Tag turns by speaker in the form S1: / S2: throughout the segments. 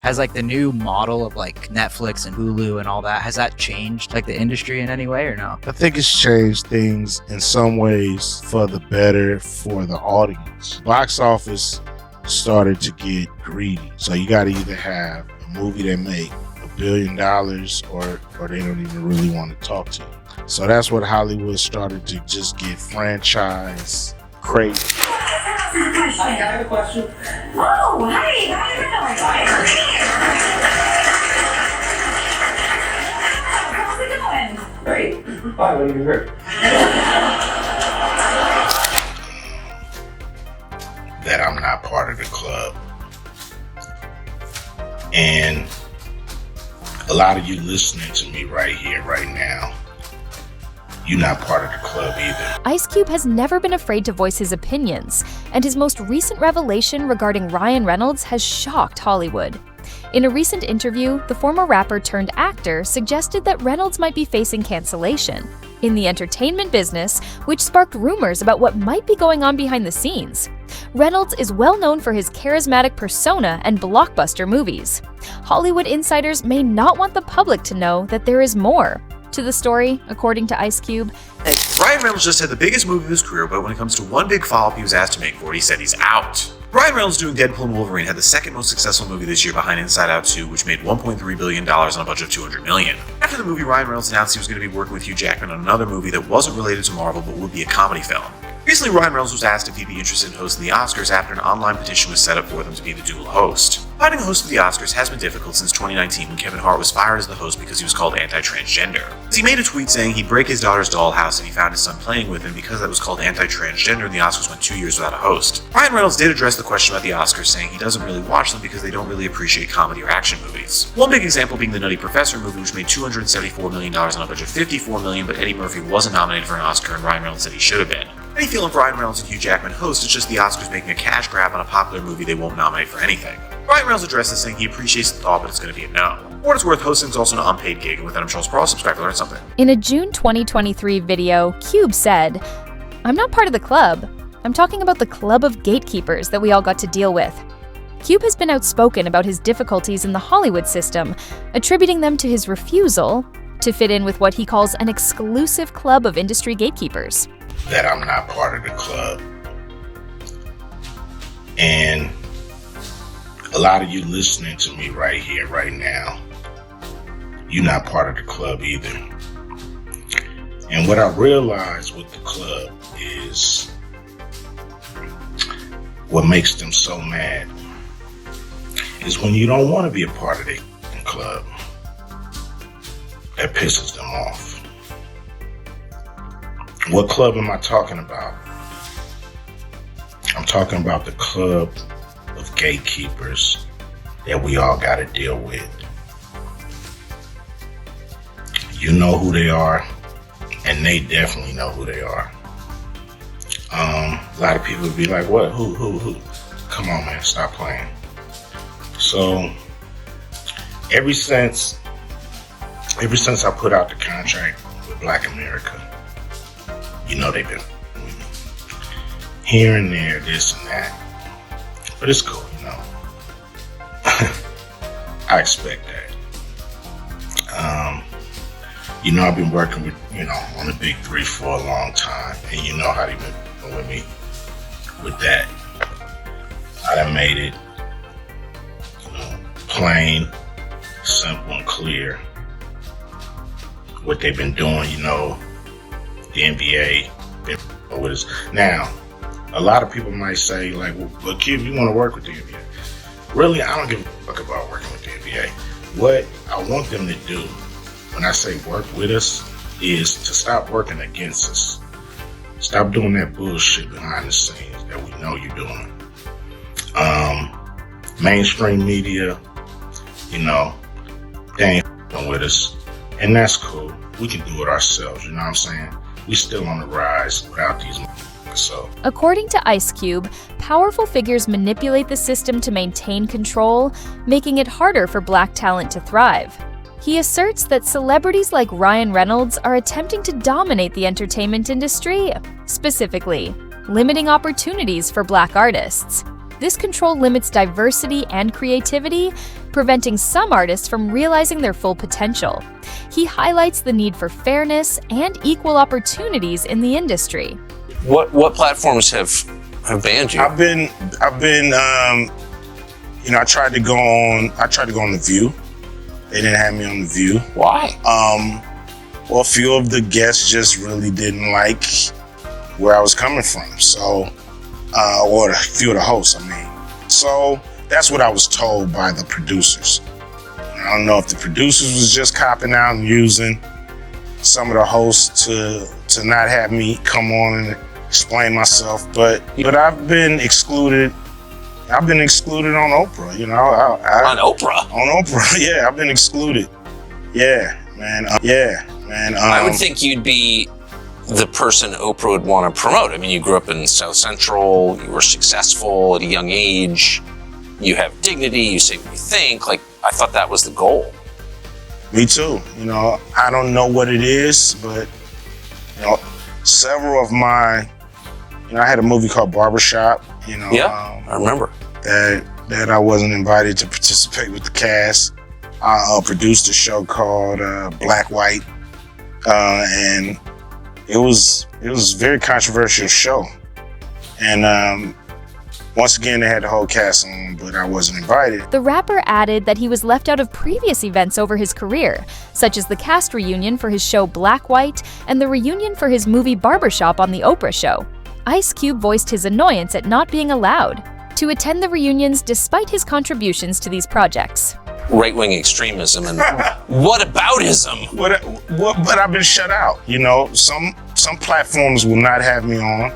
S1: Has like the new model of like Netflix and Hulu and all that, has that changed like the industry in any way or no?
S2: I think it's changed things in some ways for the better for the audience. Box office started to get greedy. So you got to either have a movie that make $1 billion or they don't even really want to talk to you. So that's what Hollywood started to just get franchise crazy.
S3: I have a question. Oh, hey, how you doing? How's it going? Great. Why? What have you heard?
S2: That I'm not part of the club. And a lot of you listening to me right here, right now, you're not part of the club either.
S4: Ice Cube has never been afraid to voice his opinions, and his most recent revelation regarding Ryan Reynolds has shocked Hollywood. In a recent interview, the former rapper turned actor suggested that Reynolds might be facing cancellation in the entertainment business, which sparked rumors about what might be going on behind the scenes. Reynolds is well known for his charismatic persona and blockbuster movies. Hollywood insiders may not want the public to know that there is more to the story, according to Ice Cube.
S5: Hey, Ryan Reynolds just had the biggest movie of his career, but when it comes to one big follow-up he was asked to make for it, he said he's out. Ryan Reynolds doing Deadpool and Wolverine had the second most successful movie this year behind Inside Out 2, which made $1.3 billion on a budget of $200 million. After the movie, Ryan Reynolds announced he was going to be working with Hugh Jackman on another movie that wasn't related to Marvel but would be a comedy film. Recently, Ryan Reynolds was asked if he'd be interested in hosting the Oscars after an online petition was set up for them to be the dual host. Finding a host for the Oscars has been difficult since 2019 when Kevin Hart was fired as the host because he was called anti-transgender. He made a tweet saying he'd break his daughter's dollhouse if he found his son playing with him because that was called anti-transgender, and the Oscars went 2 years without a host. Ryan Reynolds did address the question about the Oscars, saying he doesn't really watch them because they don't really appreciate comedy or action movies. One big example being the Nutty Professor movie, which made $274 million on a budget of $54 million, but Eddie Murphy wasn't nominated for an Oscar and Ryan Reynolds said he should have been. Any feeling for Ryan Reynolds and Hugh Jackman host is just the Oscars making a cash grab on a popular movie they won't nominate for anything. Ryan Reynolds addressed this saying he appreciates the thought, but it's going to be a no. For what it's worth, hosting is also an unpaid gig, and with that I'm Charles Sproul. Subscribe to learn something.
S4: In a June 2023 video, Cube said, "I'm not part of the club. I'm talking about the club of gatekeepers that we all got to deal with." Cube has been outspoken about his difficulties in the Hollywood system, attributing them to his refusal to fit in with what he calls an exclusive club of industry gatekeepers.
S2: That I'm not part of the club. And a lot of you listening to me right here, right now, you're not part of the club either. And what I realized with the club is what makes them so mad is when you don't want to be a part of the club. That pisses them off. What club am I talking about? I'm talking about the club of gatekeepers that we all got to deal with. You know who they are, and they definitely know who they are. A lot of people would be like, what? Who? Come on, man, stop playing. So, ever since I put out the contract with Black America, you know they've been with me. Here and there, this and that. But it's cool, you know. I expect that. You know, I've been working with, on the big three for a long time. And you know how they've been with me with that. I done made it, plain, simple, and clear. What they've been doing, the NBA been with us. Now, a lot of people might say, like, well, kid, you want to work with the NBA. Really, I don't give a fuck about working with the NBA. What I want them to do, when I say work with us, is to stop working against us. Stop doing that bullshit behind the scenes that we know you're doing. Mainstream media, they ain't with us. And that's cool. We can do it ourselves, you know what I'm saying? We still on the rise without these so.
S4: According to Ice Cube, powerful figures manipulate the system to maintain control, making it harder for Black talent to thrive. He asserts that celebrities like Ryan Reynolds are attempting to dominate the entertainment industry, specifically limiting opportunities for Black artists. This control limits diversity and creativity, preventing some artists from realizing their full potential. He highlights the need for fairness and equal opportunities in the industry.
S6: What platforms have banned you?
S2: I've been I tried to go on The View. They didn't have me on The View.
S6: Why?
S2: Well, a few of the guests just really didn't like where I was coming from. So, or a few of the hosts, I mean. So that's what I was told by the producers. I don't know if the producers was just copping out and using some of the hosts to not have me come on and explain myself, but I've been excluded. I've been excluded on Oprah.
S6: On Oprah?
S2: On Oprah, yeah, I've been excluded. Yeah, man.
S6: I would think you'd be the person Oprah would want to promote. I mean, you grew up in South Central, you were successful at a young age, you have dignity, you say what you think. Like, I thought that was the goal.
S2: Me too. I don't know what it is, but several of my, I had a movie called Barbershop.
S6: Yeah, I remember
S2: that I wasn't invited to participate with the cast. I produced a show called Black White, and it was a very controversial show. And once again, they had the whole cast on, but I wasn't invited.
S4: The rapper added that he was left out of previous events over his career, such as the cast reunion for his show Black White and the reunion for his movie Barbershop on The Oprah Show. Ice Cube voiced his annoyance at not being allowed to attend the reunions despite his contributions to these projects.
S6: Right-wing extremism and whataboutism.
S2: But I've been shut out. Some platforms will not have me on.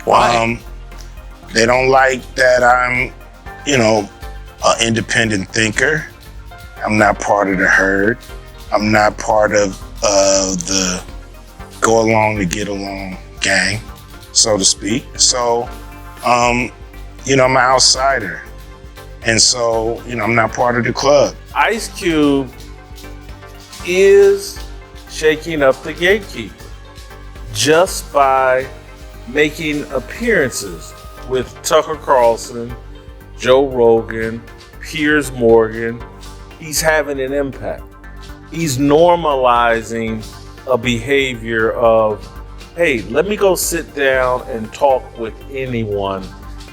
S6: Why?
S2: They don't like that I'm, an independent thinker. I'm not part of the herd. I'm not part of the go along to get along gang, so to speak. So, I'm an outsider. And so, I'm not part of the club.
S7: Ice Cube is shaking up the gatekeeper just by making appearances with Tucker Carlson, Joe Rogan, Piers Morgan. He's having an impact. He's normalizing a behavior of, hey, let me go sit down and talk with anyone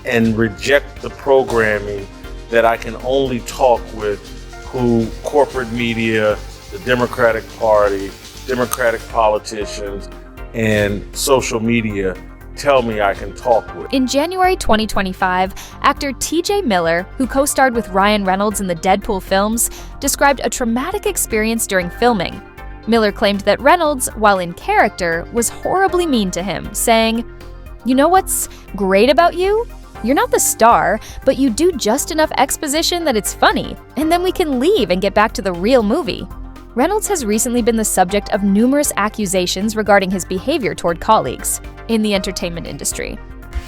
S7: and reject the programming that I can only talk with who corporate media, the Democratic Party, Democratic politicians, and social media tell me I can talk with.
S4: In January 2025, actor TJ Miller, who co-starred with Ryan Reynolds in the Deadpool films, described a traumatic experience during filming. Miller claimed that Reynolds, while in character, was horribly mean to him, saying, "You know what's great about you? You're not the star, but you do just enough exposition that it's funny, and then we can leave and get back to the real movie." Reynolds has recently been the subject of numerous accusations regarding his behavior toward colleagues in the entertainment industry.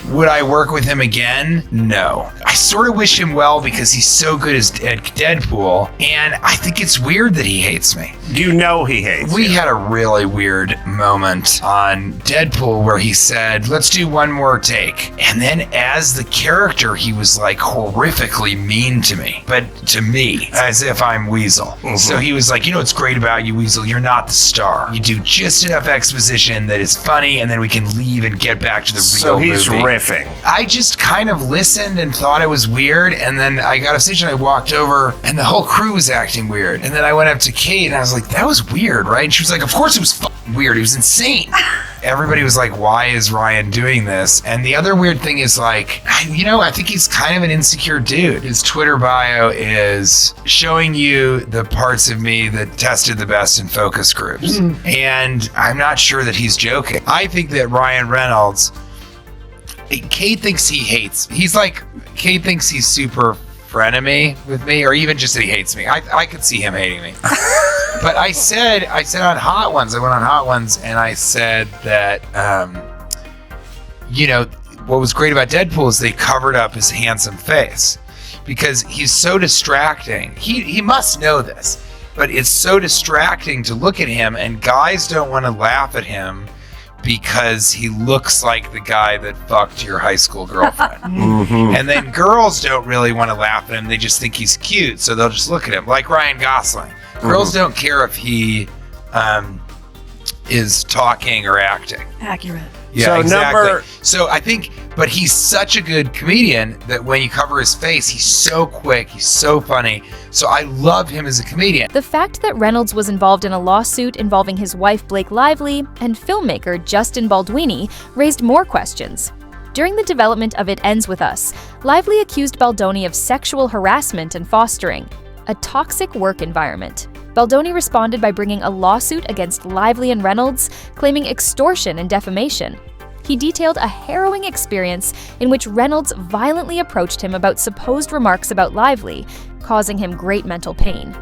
S8: Would I work with him again? No. I sort of wish him well because he's so good at Deadpool, and I think it's weird that he hates me.
S7: You know he hates
S8: We
S7: you.
S8: had a really weird moment on Deadpool where he said, let's do one more take. And then as the character, he was like horrifically mean to me, but to me, as if I'm Weasel.
S7: Mm-hmm.
S8: So he was like, what's great about you, Weasel? You're not the star. You do just enough exposition that is funny, and then we can leave and get back to the real movie.
S7: So he's riffing.
S8: I just kind of listened and thought it was weird, and then I got a station, I walked over, and the whole crew was acting weird. And then I went up to Kate, and I was like, that was weird, right? And she was like, of course it was fucking weird. It was insane. Everybody was like, why is Ryan doing this? And the other weird thing is like, I think he's kind of an insecure dude. His Twitter bio is showing you the parts of me that tested the best in focus groups. And I'm not sure that he's joking. I think that Ryan Reynolds, Kate thinks he hates. Kate thinks he's super frenemy with me, or even just that he hates me. I could see him hating me. But I said on Hot Ones, I went on Hot Ones and I said that, what was great about Deadpool is they covered up his handsome face because he's so distracting. He must know this, but it's so distracting to look at him, and guys don't want to laugh at him because he looks like the guy that fucked your high school girlfriend.
S2: Mm-hmm.
S8: And then girls don't really want to laugh at him. They just think he's cute, so they'll just look at him. Like Ryan Gosling. Girls don't care if he is talking or acting.
S9: Accurate.
S8: Yeah,
S10: So
S8: exactly. So I think, but he's such a good comedian that when you cover his face, he's so quick, he's so funny. So I love him as a comedian.
S4: The fact that Reynolds was involved in a lawsuit involving his wife Blake Lively and filmmaker Justin Baldwini raised more questions. During the development of It Ends With Us, Lively accused Baldoni of sexual harassment and fostering a toxic work environment. Baldoni responded by bringing a lawsuit against Lively and Reynolds, claiming extortion and defamation. He detailed a harrowing experience in which Reynolds violently approached him about supposed remarks about Lively, causing him great mental pain.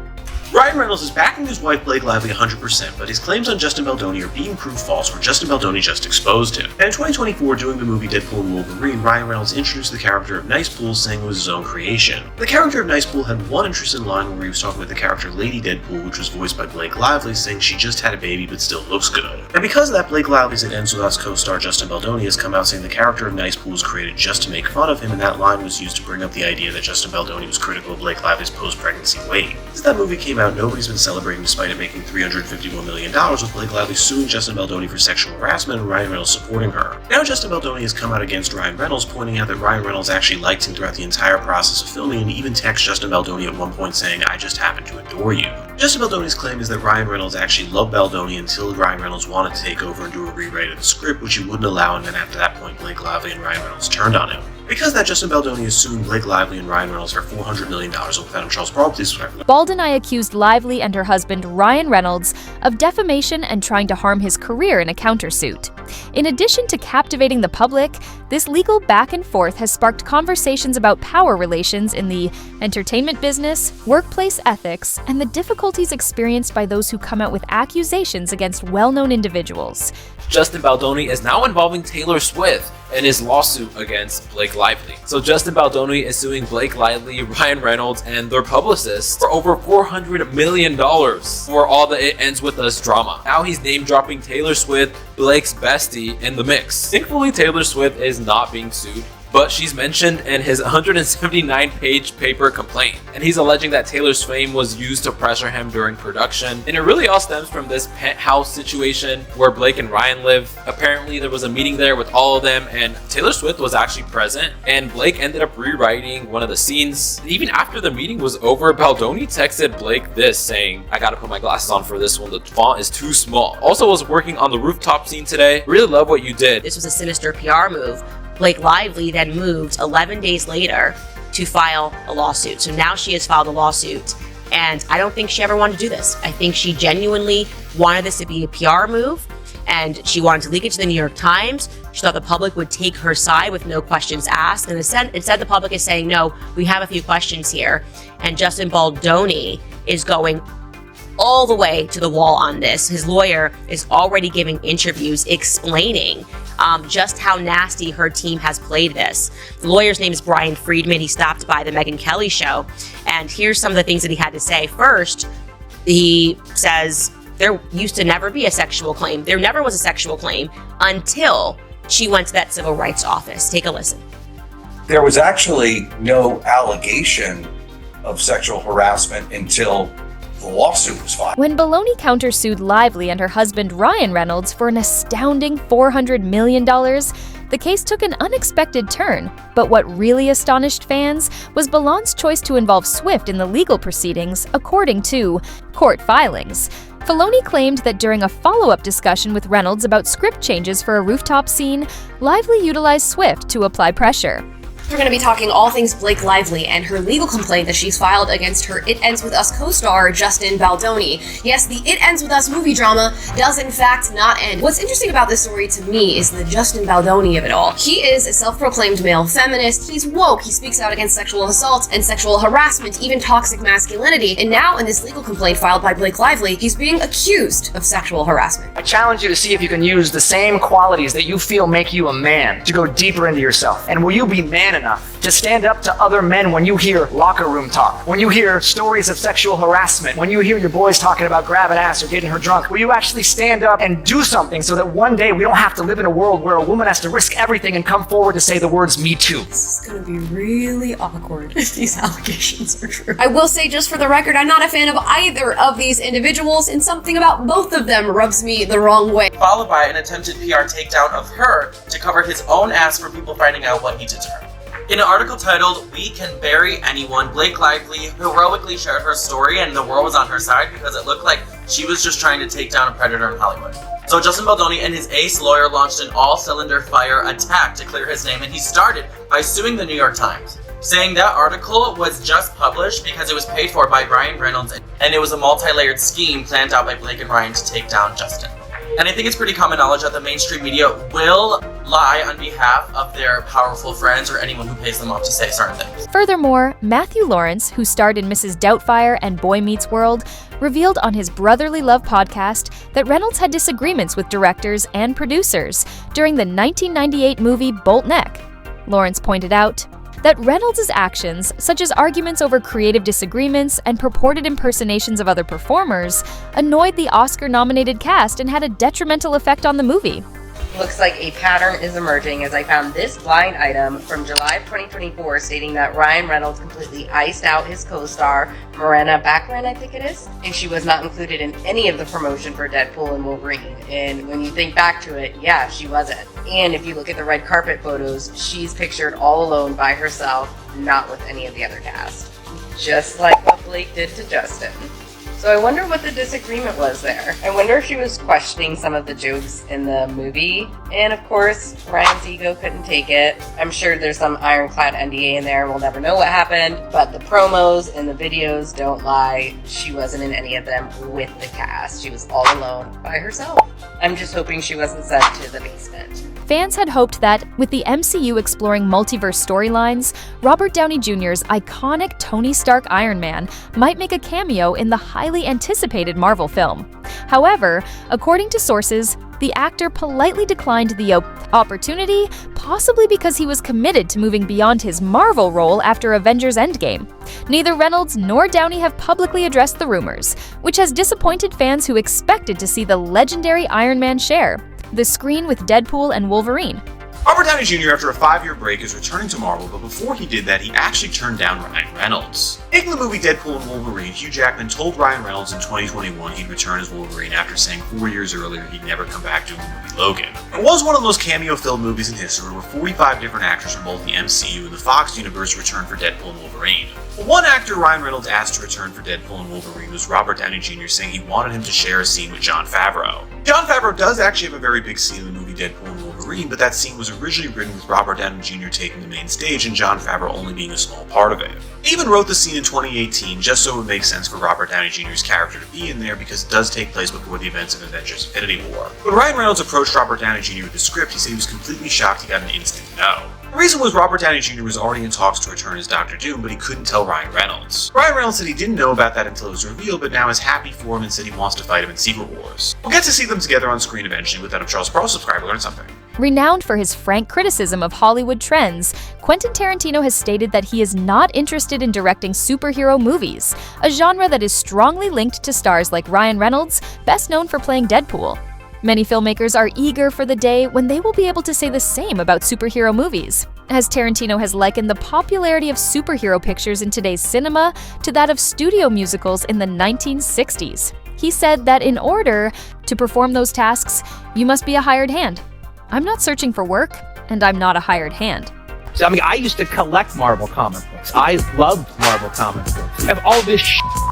S5: Ryan Reynolds is backing his wife Blake Lively 100%, but his claims on Justin Baldoni are being proved false, where Justin Baldoni just exposed him. And in 2024, doing the movie Deadpool and Wolverine, Ryan Reynolds introduced the character of Nice Pool, saying it was his own creation. The character of Nice Pool had one interesting line where he was talking about the character Lady Deadpool, which was voiced by Blake Lively, saying she just had a baby but still looks good. And because of that, Blake Lively's It Ends With Us co-star Justin Baldoni has come out saying the character of Nice Pool was created just to make fun of him, and that line was used to bring up the idea that Justin Baldoni was critical of Blake Lively's post-pregnancy weight. Since that movie came out, nobody's been celebrating despite it making $351 million, with Blake Lively suing Justin Baldoni for sexual harassment and Ryan Reynolds supporting her. Now Justin Baldoni has come out against Ryan Reynolds, pointing out that Ryan Reynolds actually liked him throughout the entire process of filming, and even texted Justin Baldoni at one point saying, "I just happen to adore you." Justin Baldoni's claim is that Ryan Reynolds actually loved Baldoni until Ryan Reynolds wanted to take over and do a rewrite of the script, which he wouldn't allow, and then after that point Blake Lively and Ryan Reynolds turned on him. Because of that, Justin Baldoni is suing Blake Lively and Ryan Reynolds for $400 million. With that, I'm Charles Barr. Please subscribe.
S4: Bald and I accused Lively and her husband Ryan Reynolds of defamation and trying to harm his career in a countersuit. In addition to captivating the public, this legal back and forth has sparked conversations about power relations in the entertainment business, workplace ethics, and the difficulties experienced by those who come out with accusations against well-known individuals.
S10: Justin Baldoni is now involving Taylor Swift in his lawsuit against Blake Lively. So Justin Baldoni is suing Blake Lively, Ryan Reynolds, and their publicist for over $400 million for all the It Ends With Us drama. Now he's name-dropping Taylor Swift, Blake's bestie, in the mix. Thankfully, Taylor Swift is not being sued, but she's mentioned in his 179-page paper complaint. And he's alleging that Taylor's fame was used to pressure him during production. And it really all stems from this penthouse situation where Blake and Ryan live. Apparently there was a meeting there with all of them, and Taylor Swift was actually present, and Blake ended up rewriting one of the scenes. And even after the meeting was over, Baldoni texted Blake this, saying, "I gotta put my glasses on for this one, the font is too small." Also was working on the rooftop scene today. Really love what you did.
S11: This was a sinister PR move. Blake Lively then moved 11 days later to file a lawsuit. So now she has filed a lawsuit, and I don't think she ever wanted to do this. I think she genuinely wanted this to be a PR move, and she wanted to leak it to the New York Times. She thought the public would take her side with no questions asked, and instead the public is saying, no, we have a few questions here, and Justin Baldoni is going all the way to the wall on this. His lawyer is already giving interviews explaining just how nasty her team has played this. The lawyer's name is Brian Friedman. He stopped by the Megyn Kelly show, and here's some of the things that he had to say. First, he says there used to never be a sexual claim. There never was a sexual claim until she went to that civil rights office. Take a listen.
S12: There was actually no allegation of sexual harassment until the lawsuit was filed.
S4: When Baloney countersued Lively and her husband Ryan Reynolds for an astounding $400 million, the case took an unexpected turn. But what really astonished fans was Balon's choice to involve Swift in the legal proceedings, according to court filings. Filoni claimed that during a follow-up discussion with Reynolds about script changes for a rooftop scene, Lively utilized Swift to apply pressure.
S13: We're going to be talking all things Blake Lively and her legal complaint that she's filed against her It Ends With Us co-star, Justin Baldoni. Yes, the It Ends With Us movie drama does in fact not end. What's interesting about this story to me is the Justin Baldoni of it all. He is a self-proclaimed male feminist. He's woke. He speaks out against sexual assault and sexual harassment, even toxic masculinity. And now in this legal complaint filed by Blake Lively, he's being accused of sexual harassment.
S14: I challenge you to see if you can use the same qualities that you feel make you a man to go deeper into yourself. And will you be man
S9: man enough to stand up to other men when you hear locker room talk, when you hear stories of sexual harassment, when you hear your boys talking about grabbing ass or getting her drunk? Will you actually stand up and do something so that one day we don't have to live in a world where a woman has to risk everything and come forward to say the words "me too"?
S13: This is gonna be really awkward if these allegations are true. I will say, just for the record, I'm not a fan of either of these individuals, and something about both of them rubs me the wrong way.
S14: Followed by an attempted PR takedown of her to cover his own ass for people finding out what he did to her. In an article titled, "We Can Bury Anyone," Blake Lively heroically shared her story, and the world was on her side because it looked like she was just trying to take down a predator in Hollywood. So Justin Baldoni and his ace lawyer launched an all-cylinder fire attack to clear his name, and he started by suing the New York Times, saying that article was just published because it was paid for by Ryan Reynolds, and it was a multi-layered scheme planned out by Blake and Ryan to take down Justin. And I think it's pretty common knowledge that the mainstream media will lie on behalf of their powerful friends or anyone who pays them off to say certain things.
S4: Furthermore, Matthew Lawrence, who starred in Mrs. Doubtfire and Boy Meets World, revealed on his Brotherly Love podcast that Reynolds had disagreements with directors and producers during the 1998 movie Bolt Neck. Lawrence pointed out that Reynolds' actions, such as arguments over creative disagreements and purported impersonations of other performers, annoyed the Oscar-nominated cast and had a detrimental effect on the movie.
S15: Looks like a pattern is emerging, as I found this blind item from July of 2024 stating that Ryan Reynolds completely iced out his co-star, Miranda Baccarin, I think it is, and she was not included in any of the promotion for Deadpool and Wolverine. And when you think back to it, yeah, she wasn't. And if you look at the red carpet photos, she's pictured all alone by herself, not with any of the other cast. Just like what Blake did to Justin. So I wonder what the disagreement was there. I wonder if she was questioning some of the jokes in the movie. And of course, Ryan's ego couldn't take it. I'm sure there's some ironclad NDA in there. We'll never know what happened. But the promos and the videos don't lie. She wasn't in any of them with the cast. She was all alone by herself. I'm just hoping she wasn't sent to the basement.
S4: Fans had hoped that, with the MCU exploring multiverse storylines, Robert Downey Jr.'s iconic Tony Stark Iron Man might make a cameo in the highly anticipated Marvel film. However, according to sources, the actor politely declined the opportunity, possibly because he was committed to moving beyond his Marvel role after Avengers Endgame. Neither Reynolds nor Downey have publicly addressed the rumors, which has disappointed fans who expected to see the legendary Iron Man share the screen with Deadpool and Wolverine.
S5: Robert Downey Jr., after a 5-year break, is returning to Marvel, but before he did that, he actually turned down Ryan Reynolds. Making the movie Deadpool and Wolverine, Hugh Jackman told Ryan Reynolds in 2021 he'd return as Wolverine after saying 4 years earlier he'd never come back doing the movie Logan. It was one of the most cameo-filled movies in history, where 45 different actors from both the MCU and the Fox universe returned for Deadpool and Wolverine. But one actor Ryan Reynolds asked to return for Deadpool and Wolverine was Robert Downey Jr., saying he wanted him to share a scene with Jon Favreau. Jon Favreau does actually have a very big scene in the movie Deadpool and Wolverine, but that scene was originally written with Robert Downey Jr. taking the main stage and Jon Favreau only being a small part of it. He even wrote the scene in 2018 just so it would make sense for Robert Downey Jr.'s character to be in there because it does take place before the events of Avengers Infinity War. When Ryan Reynolds approached Robert Downey Jr. with the script, he said he was completely shocked he got an instant no. The reason was Robert Downey Jr. was already in talks to return as Dr. Doom, but he couldn't tell Ryan Reynolds. Ryan Reynolds said he didn't know about that until it was revealed, but now is happy for him and said he wants to fight him in Secret Wars. We'll get to see them together on screen eventually. With that, I'm Charles Pro. Subscribe to learn something.
S4: Renowned for his frank criticism of Hollywood trends, Quentin Tarantino has stated that he is not interested in directing superhero movies, a genre that is strongly linked to stars like Ryan Reynolds, best known for playing Deadpool. Many filmmakers are eager for the day when they will be able to say the same about superhero movies, as Tarantino has likened the popularity of superhero pictures in today's cinema to that of studio musicals in the 1960s. He said that in order to perform those tasks, you must be a hired hand. I'm not searching for work, and I'm not a hired hand.
S16: So, I used to collect Marvel comic books. I loved Marvel comic books. If all this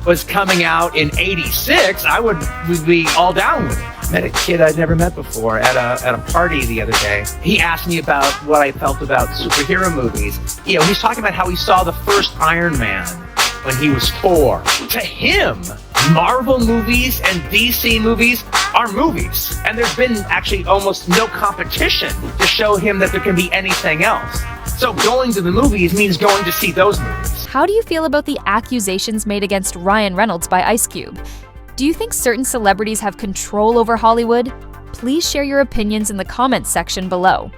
S16: was coming out in '86, I would be all down with it. Met a kid I'd never met before at a party the other day. He asked me about what I felt about superhero movies. He's talking about how he saw the first Iron Man when he was 4. To him, Marvel movies and DC movies are movies. And there's been actually almost no competition to show him that there can be anything else. So going to the movies means going to see those movies.
S4: How do you feel about the accusations made against Ryan Reynolds by Ice Cube? Do you think certain celebrities have control over Hollywood? Please share your opinions in the comments section below.